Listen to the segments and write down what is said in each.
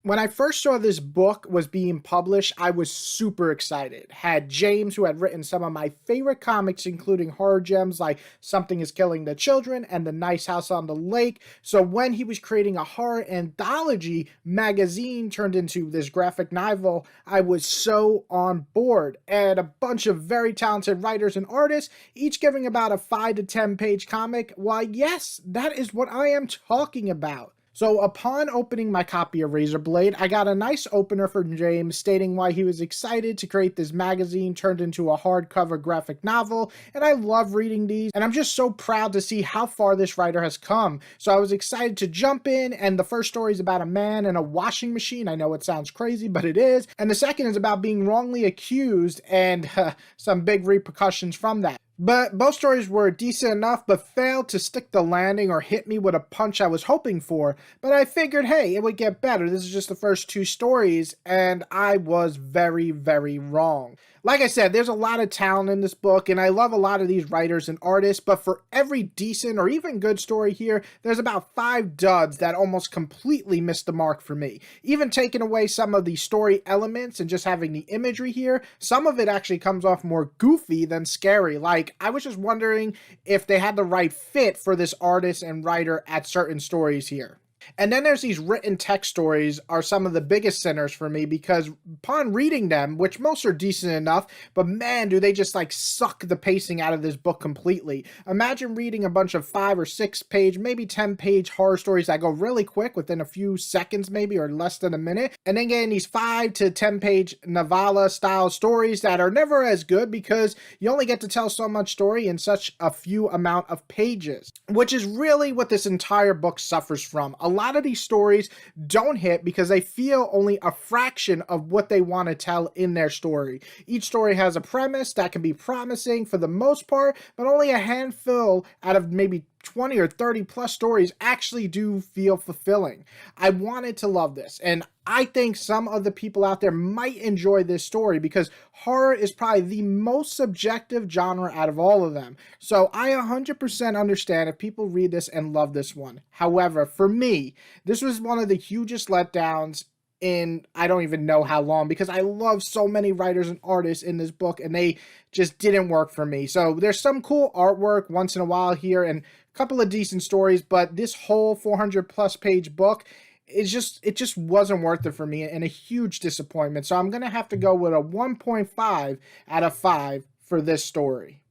When I first saw this book was being published, I was super excited. Had James, who had written some of my favorite comics, including horror gems like Something is Killing the Children and The Nice House on the Lake. So when he was creating a horror anthology magazine turned into this graphic novel, I was so on board. And a bunch of very talented writers and artists, each giving about a 5 to 10 page comic. Why, yes, that is what I am talking about. So upon opening my copy of Razorblade, I got a nice opener from James stating why he was excited to create this magazine turned into a hardcover graphic novel, and I love reading these, and I'm just so proud to see how far this writer has come. So I was excited to jump in, and the first story is about a man and a washing machine. I know it sounds crazy, but it is. And the second is about being wrongly accused and some big repercussions from that. But both stories were decent enough, but failed to stick the landing or hit me with a punch I was hoping for. But I figured, hey, it would get better. This is just the first two stories, and I was very, very wrong. Like I said, there's a lot of talent in this book, and I love a lot of these writers and artists, but for every decent or even good story here, there's about 5 duds that almost completely missed the mark for me. Even taking away some of the story elements and just having the imagery here, some of it actually comes off more goofy than scary. Like, I was just wondering if they had the right fit for this artist and writer at certain stories here. And then there's these written text stories are some of the biggest sinners for me because upon reading them, which most are decent enough, but man, do they just like suck the pacing out of this book completely. Imagine reading a bunch of 5 or 6 page, maybe 10 page horror stories that go really quick within a few seconds maybe or less than a minute, and then getting these 5 to 10 page novella style stories that are never as good because you only get to tell so much story in such a few amount of pages, which is really what this entire book suffers from. A lot of these stories don't hit because they feel only a fraction of what they want to tell in their story. Each story has a premise that can be promising for the most part, but only a handful out of maybe 20 or 30 plus stories actually do feel fulfilling. I wanted to love this, and I think some of the people out there might enjoy this story because horror is probably the most subjective genre out of all of them. So I 100% understand if people read this and love this one. However, for me, this was one of the hugest letdowns in I don't even know how long because I love so many writers and artists in this book and they just didn't work for me. So there's some cool artwork once in a while here and a couple of decent stories, but this whole 400 plus page book it just wasn't worth it for me and a huge disappointment. So I'm going to have to go with a 1.5 out of 5 for this story.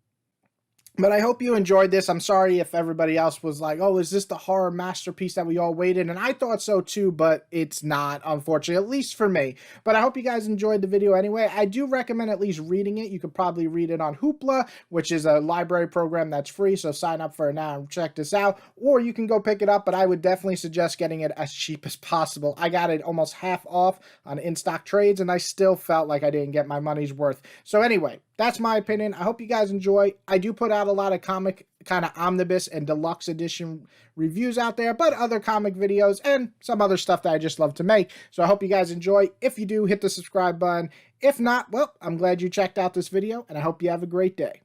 But I hope you enjoyed this. I'm sorry if everybody else was like, oh, is this the horror masterpiece that we all waited? And I thought so too, but it's not, unfortunately, at least for me. But I hope you guys enjoyed the video anyway. I do recommend at least reading it. You could probably read it on Hoopla, which is a library program that's free. So sign up for it now and check this out. Or you can go pick it up, but I would definitely suggest getting it as cheap as possible. I got it almost half off on in-stock trades, and I still felt like I didn't get my money's worth. So anyway, that's my opinion. I hope you guys enjoy. I do put out a lot of comic kind of omnibus and deluxe edition reviews out there, but other comic videos and some other stuff that I just love to make. So I hope you guys enjoy. If you do, hit the subscribe button. If not, well, I'm glad you checked out this video, and I hope you have a great day.